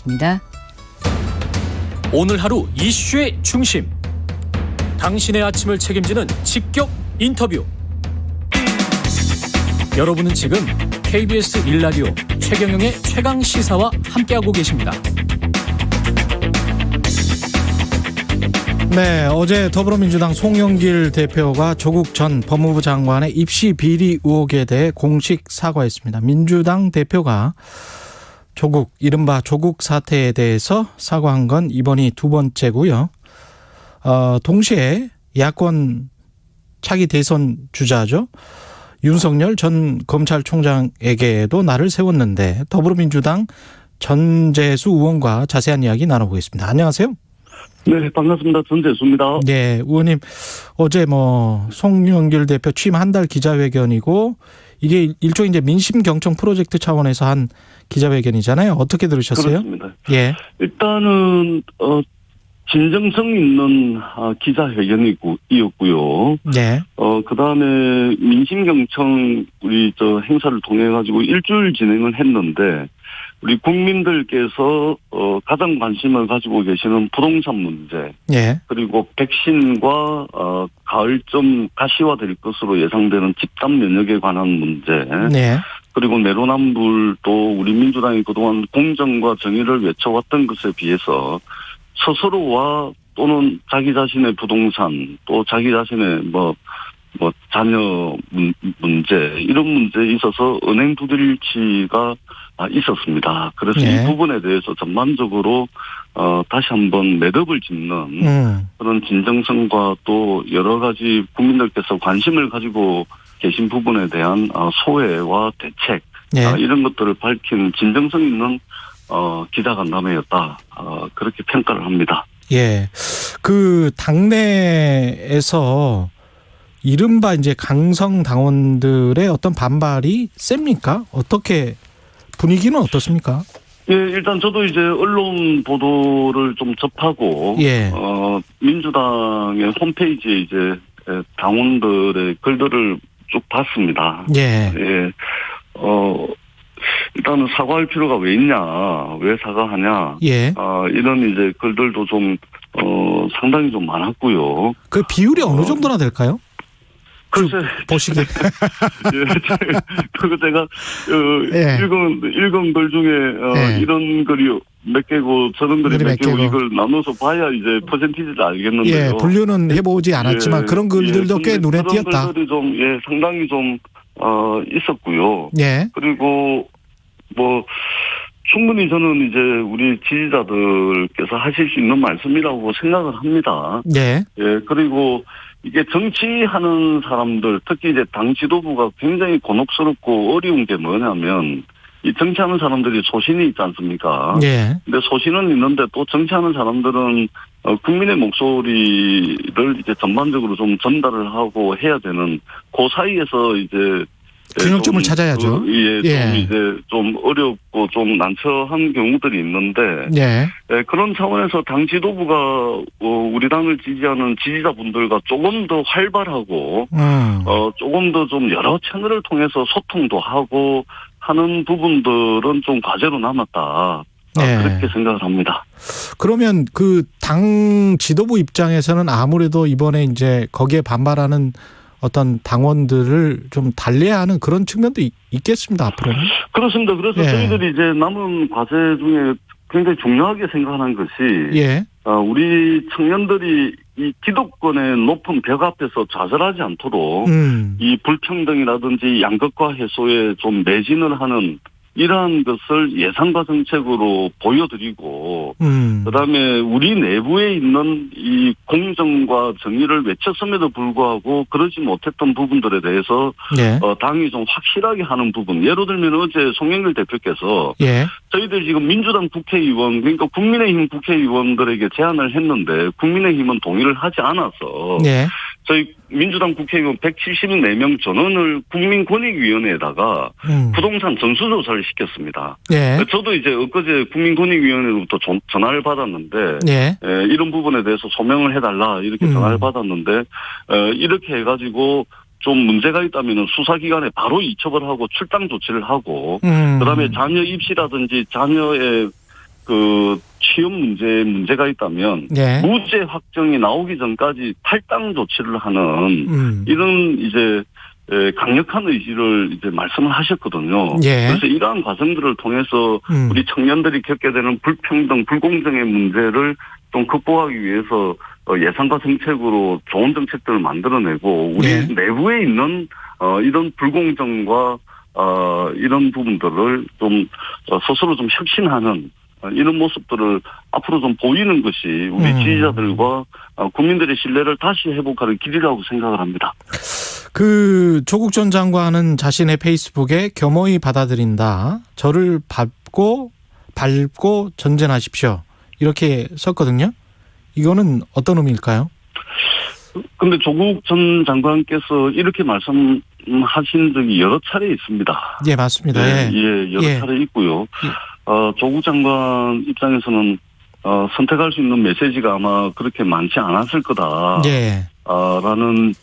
시작하겠습니다. 오늘 하루 이슈의 중심. 당신의 아침을 책임지는 직격 인터뷰. 여러분은 지금 KBS 1라디오 최경영의 최강시사와 함께하고 계십니다. 네, 어제 더불어민주당 송영길 대표가 조국 전 법무부 장관의 입시 비리 의혹에 대해 공식 사과했습니다. 민주당 대표가 이른바 조국 사태에 대해서 사과한 건 이번이 두 번째고요. 동시에 야권 차기 대선 주자죠. 윤석열 전 검찰총장에게도 날을 세웠는데 더불어민주당 전재수 의원과 자세한 이야기 나눠보겠습니다. 안녕하세요. 네, 반갑습니다. 전재수입니다. 네, 의원님 어제 송영길 대표 취임 한 달 기자회견이고 이게 일종의 이제 민심 경청 프로젝트 차원에서 한 기자회견이잖아요. 어떻게 들으셨어요? 그렇습니다. 예. 일단은 진정성 있는 기자회견이었고요. 네. 그다음에 민심 경청 우리 행사를 통해 가지고 일주일 진행을 했는데 우리 국민들께서 가장 관심을 가지고 계시는 부동산 문제, 예. 그리고 백신과 가을쯤 가시화될 것으로 예상되는 집단 면역에 관한 문제, 네. 그리고 내로남불도 우리 민주당이 그동안 공정과 정의를 외쳐왔던 것에 비해서 스스로와 또는 자기 자신의 부동산 또 자기 자신의 자녀 문제 이런 문제에 있어서 은행 부들일치가 있었습니다. 그래서 네. 이 부분에 대해서 전반적으로 다시 한번 매듭을 짚는 그런 진정성과 또 여러 가지 국민들께서 관심을 가지고 계신 부분에 대한 소회와 대책 네. 이런 것들을 밝힌 진정성 있는 기자간담회였다. 그렇게 평가를 합니다. 예. 그 당내에서 이른바 이제 강성 당원들의 어떤 반발이 셉니까? 어떻게 분위기는 어떻습니까? 예, 일단 저도 이제 언론 보도를 좀 접하고 예. 민주당의 홈페이지에 이제 당원들의 글들을 쭉 봤습니다. 예. 예. 일단은 사과할 필요가 왜 있냐, 왜 사과하냐, 예. 이런 이제 글들도 좀 상당히 좀 많았고요. 그 비율이 어느 정도나 될까요? 글쎄, 보시기에. 예, 그거 제가 예. 읽은 글 중에 예. 이런 글이 몇 개고 저런 글이 몇 개고 이걸 나눠서 봐야 이제 퍼센티지를 알겠는데요. 예, 분류는 해보지 않았지만 예, 그런 글들도 꽤 눈에 그런 띄었다. 글들이 좀 상당히 좀 있었고요. 예. 그리고 충분히 저는 이제 우리 지지자들께서 하실 수 있는 말씀이라고 생각을 합니다. 예. 예, 그리고 이게 정치하는 사람들, 특히 이제 당 지도부가 굉장히 곤혹스럽고 어려운 게 뭐냐면, 이 정치하는 사람들이 소신이 있지 않습니까? 예. 근데 소신은 있는데 또 정치하는 사람들은 국민의 목소리를 이제 전반적으로 좀 전달을 하고 해야 되는 그 사이에서 이제 균형점을 찾아야죠. 예, 예. 좀 이제 좀 어렵고 좀 난처한 경우들이 있는데, 예. 예, 그런 차원에서 당 지도부가 우리 당을 지지하는 지지자분들과 조금 더 활발하고 조금 더 좀 여러 채널을 통해서 소통도 하고 하는 부분들은 좀 과제로 남았다. 예. 그렇게 생각을 합니다. 그러면 그 당 지도부 입장에서는 아무래도 이번에 이제 거기에 반발하는 어떤 당원들을 좀 달래야 하는 그런 측면도 있겠습니다, 앞으로는. 그렇습니다. 그래서 예. 저희들이 이제 남은 과제 중에 굉장히 중요하게 생각하는 것이, 예. 우리 청년들이 이 기득권의 높은 벽 앞에서 좌절하지 않도록 이 불평등이라든지 양극화 해소에 좀 매진을 하는 이러한 것을 예산과 정책으로 보여드리고, 그다음에 우리 내부에 있는 이 공정과 정의를 외쳤음에도 불구하고 그러지 못했던 부분들에 대해서 예. 당이 좀 확실하게 하는 부분. 예를 들면 어제 송영길 대표께서 예. 저희들 지금 민주당 국회의원, 그러니까 국민의힘 국회의원들에게 제안을 했는데 국민의힘은 동의를 하지 않아서 예. 저희 민주당 국회의원 174명 전원을 국민권익위원회에다가 부동산 전수조사를 시켰습니다. 예. 저도 이제 엊그제 국민권익위원회로부터 전화를 받았는데, 예. 이런 부분에 대해서 소명을 해달라 이렇게 전화를 받았는데, 이렇게 해가지고 좀 문제가 있다면 수사기관에 바로 이첩을 하고 출당 조치를 하고, 그다음에 자녀 입시라든지 자녀의 그 취업 문제가 있다면 예. 무죄 확정이 나오기 전까지 탈당 조치를 하는 이런 이제 강력한 의지를 이제 말씀을 하셨거든요. 예. 그래서 이러한 과정들을 통해서 우리 청년들이 겪게 되는 불평등, 불공정의 문제를 좀 극복하기 위해서 예산과 정책으로 좋은 정책들을 만들어내고 우리 예. 내부에 있는 이런 불공정과 이런 부분들을 좀 스스로 좀 혁신하는 이런 모습들을 앞으로 좀 보이는 것이 우리 지지자들과 국민들의 신뢰를 다시 회복하는 길이라고 생각을 합니다. 그 조국 전 장관은 자신의 페이스북에 겸허히 받아들인다. 저를 밟고 전쟁하십시오. 이렇게 썼거든요. 이거는 어떤 의미일까요? 근데 조국 전 장관께서 이렇게 말씀하신 적이 여러 차례 있습니다. 예, 맞습니다. 예, 여러 차례 있고요. 조국 장관 입장에서는 선택할 수 있는 메시지가 아마 그렇게 많지 않았을 거다. 예. 라는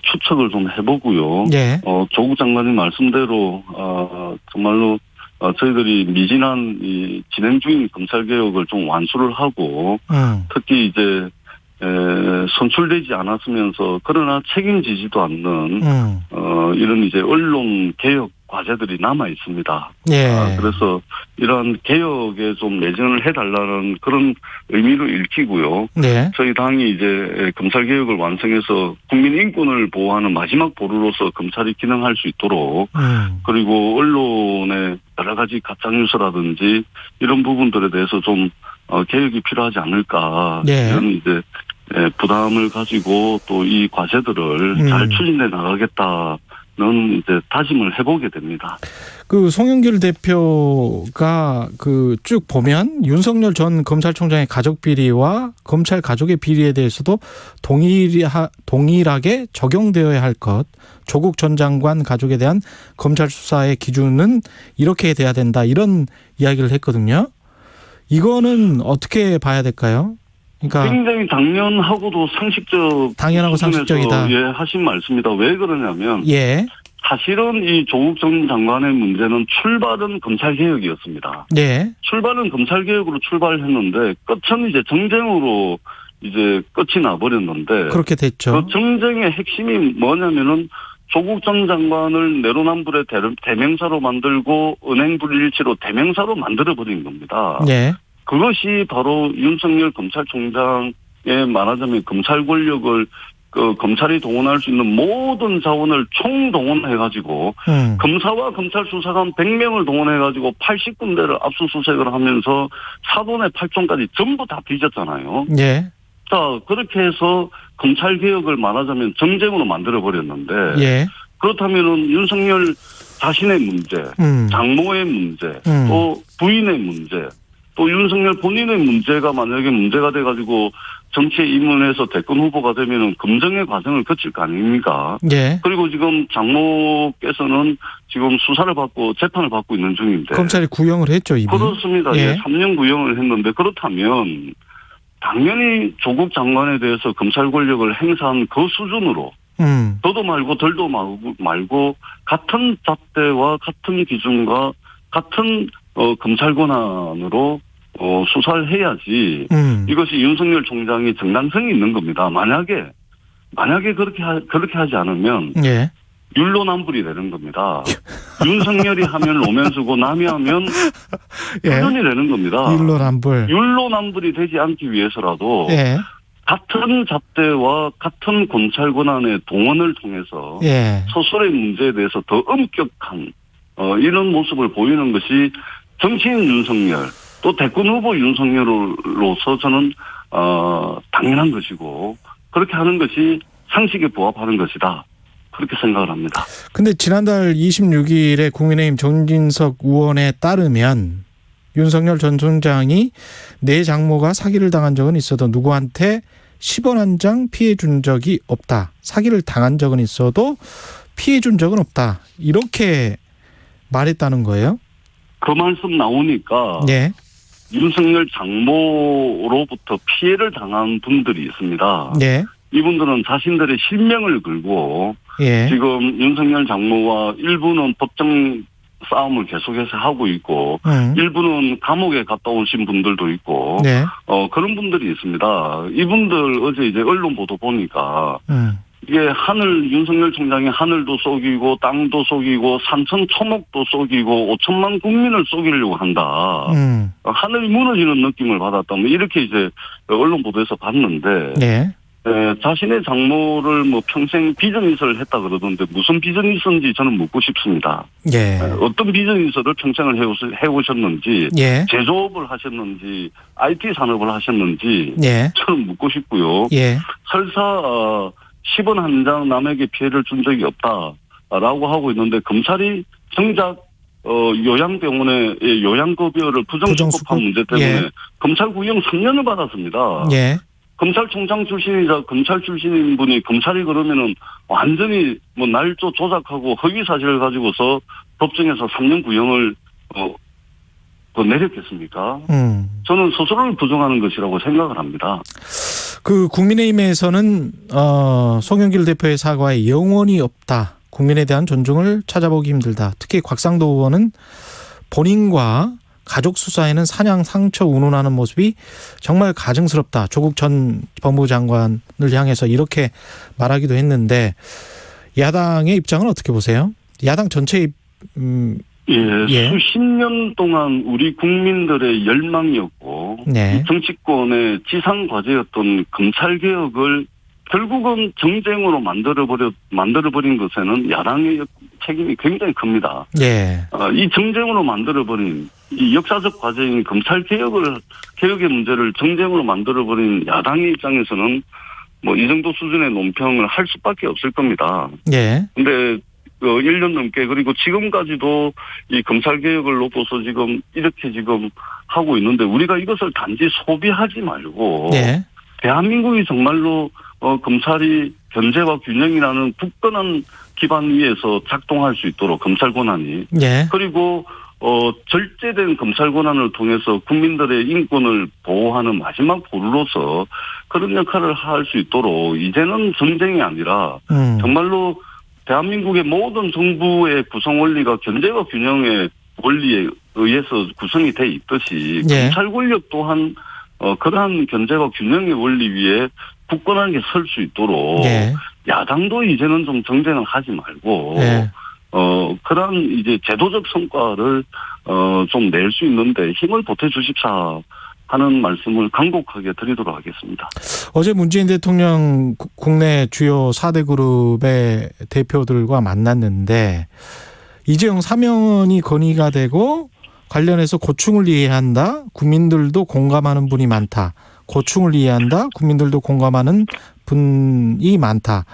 추측을 좀 해보고요. 예. 조국 장관의 말씀대로 정말로 저희들이 미진한 이 진행 중인 검찰 개혁을 좀 완수를 하고 특히 이제 선출되지 않았으면서 그러나 책임지지도 않는 이런 이제 언론 개혁 과제들이 남아 있습니다. 예. 그래서 이러한 개혁에 좀 내전을 해달라는 그런 의미를 읽히고요. 네. 저희 당이 이제 검찰 개혁을 완성해서 국민 인권을 보호하는 마지막 보루로서 검찰이 기능할 수 있도록 그리고 언론의 여러 가지 가짜뉴스라든지 이런 부분들에 대해서 좀 개혁이 필요하지 않을까. 네. 이런 이제 부담을 가지고 또 이 과제들을 잘 추진해 나가겠다. 는 이제 다짐을 해보게 됩니다. 그 송영길 대표가 그 쭉 보면 윤석열 전 검찰총장의 가족 비리와 검찰 가족의 비리에 대해서도 동일하게 적용되어야 할 것. 조국 전 장관 가족에 대한 검찰 수사의 기준은 이렇게 돼야 된다. 이런 이야기를 했거든요. 이거는 어떻게 봐야 될까요? 그러니까 굉장히 당연하고도 당연하고 상식적이다. 예, 하신 말씀이다. 왜 그러냐면 예. 사실은 이 조국 전 장관의 문제는 출발은 검찰 개혁이었습니다. 예. 출발은 검찰 개혁으로 출발했는데 끝은 이제 정쟁으로 이제 끝이 나버렸는데 그렇게 됐죠. 그 정쟁의 핵심이 뭐냐면은 조국 전 장관을 내로남불의 대명사로 만들고 은행 불일치로 대명사로 만들어버린 겁니다. 예. 그것이 바로 윤석열 검찰총장의 말하자면 검찰 권력을 검찰이 동원할 수 있는 모든 자원을 총동원해가지고 검사와 검찰 수사관 100명을 동원해가지고 80군데를 압수수색을 하면서 사돈의 8총까지 전부 다 뒤졌잖아요. 예. 자, 그렇게 해서 검찰 개혁을 말하자면 정쟁으로 만들어버렸는데 예. 그렇다면은 윤석열 자신의 문제, 장모의 문제, 또 부인의 문제, 또 윤석열 본인의 문제가 만약에 문제가 돼가지고 정치에 입문해서 대권 후보가 되면은 검증의 과정을 거칠 거 아닙니까? 예. 그리고 지금 장모께서는 지금 수사를 받고 재판을 받고 있는 중인데. 검찰이 구형을 했죠, 이미. 그렇습니다. 예. 3년 구형을 했는데 그렇다면 당연히 조국 장관에 대해서 검찰 권력을 행사한 그 수준으로 더도 말고 덜도 말고 같은 잣대와 같은 기준과 같은 검찰 권한으로 수사를 해야지 이것이 윤석열 총장이 정당성이 있는 겁니다. 만약에 그렇게 하지 않으면 예. 율로남불이 되는 겁니다. 윤석열이 하면 로맨스고 남이 하면 예. 표현이 되는 겁니다. 율로남불이 되지 않기 위해서라도 예. 같은 잣대와 같은 검찰 권한의 동원을 통해서 예. 소설의 문제에 대해서 더 엄격한 이런 모습을 보이는 것이 정치인 윤석열 또 대권 후보 윤석열로서 저는 당연한 것이고 그렇게 하는 것이 상식에 부합하는 것이다. 그렇게 생각을 합니다. 근데 지난달 26일에 국민의힘 정진석 의원에 따르면 윤석열 전 총장이 내 장모가 사기를 당한 적은 있어도 누구한테 10원 한 장 피해 준 적이 없다. 사기를 당한 적은 있어도 피해 준 적은 없다. 이렇게 말했다는 거예요. 그 말씀 나오니까 네. 윤석열 장모로부터 피해를 당한 분들이 있습니다. 네. 이분들은 자신들의 실명을 걸고 예. 지금 윤석열 장모와 일부는 법정 싸움을 계속해서 하고 있고 일부는 감옥에 갔다 오신 분들도 있고 네. 그런 분들이 있습니다. 이분들 어제 이제 언론 보도 보니까 이게 윤석열 총장이 하늘도 속이고 땅도 속이고 산천 초목도 속이고 5천만 국민을 속이려고 한다. 하늘이 무너지는 느낌을 받았다. 뭐 이렇게 이제 언론 보도에서 봤는데 네. 자신의 장모를 뭐 평생 비즈니스를 했다 그러던데 무슨 비즈니스인지 저는 묻고 싶습니다. 예. 어떤 비즈니스를 평생을 해오셨는지, 예. 제조업을 하셨는지, IT 산업을 하셨는지, 예. 저는 묻고 싶고요. 예. 설사 10원 한 장 남에게 피해를 준 적이 없다라고 하고 있는데 검찰이 정작 요양병원의 요양급여를 부정수급한 문제 때문에 예. 검찰 구형 3년을 받았습니다. 예. 검찰총장 출신이자 검찰 출신인 분이 검찰이 그러면은 완전히 뭐 날조 조작하고 허위 사실을 가지고서 법정에서 3년 구형을 내렸겠습니까? 저는 스스로를 부정하는 것이라고 생각을 합니다. 그 국민의힘에서는 송영길 대표의 사과에 영혼이 없다. 국민에 대한 존중을 찾아보기 힘들다. 특히 곽상도 의원은 본인과 가족 수사에는 사냥 상처 운운하는 모습이 정말 가증스럽다. 조국 전 법무부 장관을 향해서 이렇게 말하기도 했는데 야당의 입장은 어떻게 보세요? 야당 전체의 수십 년 동안 우리 국민들의 열망이었고 네. 정치권의 지상 과제였던 검찰 개혁을 결국은 정쟁으로 만들어버린 것에는 야당의 책임이 굉장히 큽니다. 네. 이 정쟁으로 만들어버린 이 역사적 과제인 검찰 개혁의 문제를 정쟁으로 만들어버린 야당의 입장에서는 뭐 이 정도 수준의 논평을 할 수밖에 없을 겁니다. 네. 근데 1년 넘게 그리고 지금까지도 이 검찰 개혁을 놓고서 지금 이렇게 지금 하고 있는데 우리가 이것을 단지 소비하지 말고 네. 대한민국이 정말로 검찰이 견제와 균형이라는 굳건한 기반 위에서 작동할 수 있도록 검찰 권한이 네. 그리고 절제된 검찰 권한을 통해서 국민들의 인권을 보호하는 마지막 보루로서 그런 역할을 할 수 있도록 이제는 전쟁이 아니라 정말로 대한민국의 모든 정부의 구성 원리가 견제와 균형의 원리에 의해서 구성이 돼 있듯이 네. 검찰 권력 또한 그러한 견제와 균형의 원리 위에 굳건하게 설 수 있도록 네. 야당도 이제는 좀 정쟁을 하지 말고 네. 그러한 이제 제도적 성과를 좀 낼 수 있는데 힘을 보태주십사 하는 말씀을 간곡하게 드리도록 하겠습니다. 어제 문재인 대통령 국내 주요 4대 그룹의 대표들과 만났는데 이재용 사면이 건의가 되고 관련해서 고충을 이해한다. 국민들도 공감하는 분이 많다. 고충을 이해한다. 국민들도 공감하는 분이 많다.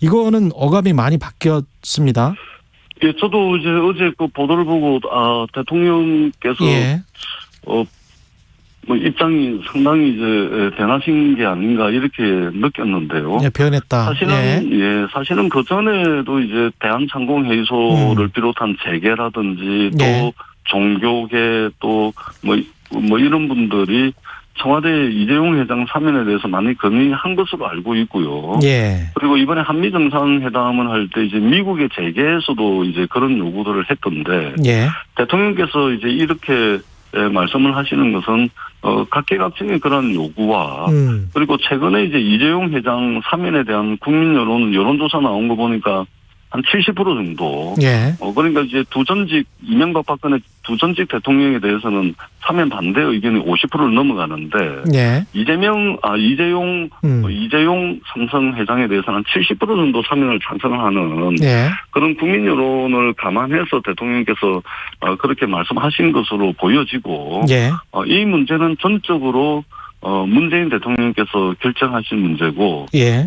이거는 어감이 많이 바뀌었습니다. 예, 저도 이제 어제 그 보도를 보고 대통령께서 예. 뭐 입장이 상당히 이제 변하신 게 아닌가 이렇게 느꼈는데요. 예, 변했다. 사실은 그 전에도 이제 대한상공회의소를 비롯한 재계라든지 또 예. 종교계 또 뭐 이런 분들이 청와대 이재용 회장 사면에 대해서 많이 건의한 것으로 알고 있고요. 예. 그리고 이번에 한미 정상회담을 할 때 이제 미국의 재계에서도 이제 그런 요구들을 했던데 예. 대통령께서 이제 이렇게 말씀을 하시는 것은 각계각층의 그런 요구와 그리고 최근에 이제 이재용 회장 사면에 대한 국민 여론조사 나온 거 보니까 한 70% 정도. 예. 그러니까 이제 이명박 박근혜 두 전직 대통령에 대해서는 사면 반대 의견이 50%를 넘어가는데. 예. 이재용 삼성 회장에 대해서는 70% 정도 사면을 찬성하는. 예. 그런 국민 여론을 감안해서 대통령께서 그렇게 말씀하신 것으로 보여지고. 예. 이 문제는 전적으로 문재인 대통령께서 결정하신 문제고. 예.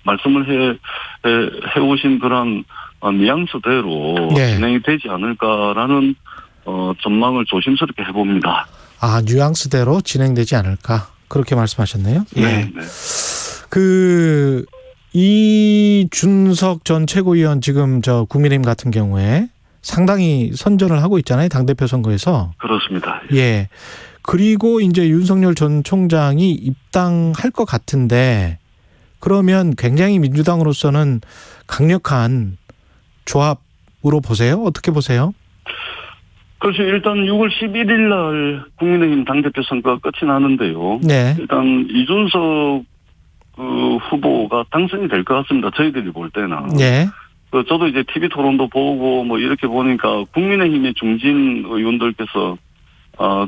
말씀을 해오신 그런 뉘앙스대로 네. 진행이 되지 않을까라는 전망을 조심스럽게 해봅니다. 뉘앙스대로 진행되지 않을까 그렇게 말씀하셨네요. 예. 네. 이준석 전 최고위원 지금 국민의힘 같은 경우에 상당히 선전을 하고 있잖아요. 당대표 선거에서. 그렇습니다. 예. 그리고 이제 윤석열 전 총장이 입당할 것 같은데 그러면 굉장히 민주당으로서는 강력한 조합 우로 보세요? 어떻게 보세요? 그래서 일단 6월 11일 날 국민의힘 당대표 선거가 끝이 나는데요. 네. 일단 이준석 후보가 당선이 될 것 같습니다. 저희들이 볼 때는. 네. 저도 이제 TV 토론도 보고 뭐 이렇게 보니까 국민의힘의 중진 의원들께서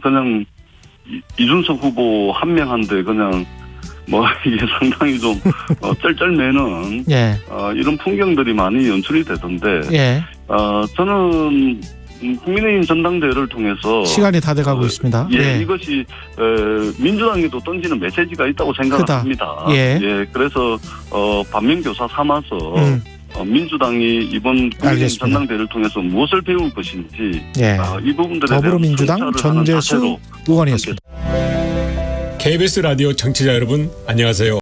그냥 이준석 후보 한 명한테 그냥 뭐 이게 상당히 좀 쩔쩔매는 예. 이런 풍경들이 많이 연출이 되던데 예. 저는 국민의힘 전당대회를 통해서 시간이 다 돼가고 있습니다. 예, 이것이 민주당에도 던지는 메시지가 있다고 생각합니다. 예. 그래서 반면교사 삼아서 민주당이 이번 국민의힘 전당대회를 통해서 무엇을 배울 것인지 예. 이 부분들에 대한 더불어민주당 전재수 의원이었습니다. KBS 라디오 청취자 여러분 안녕하세요.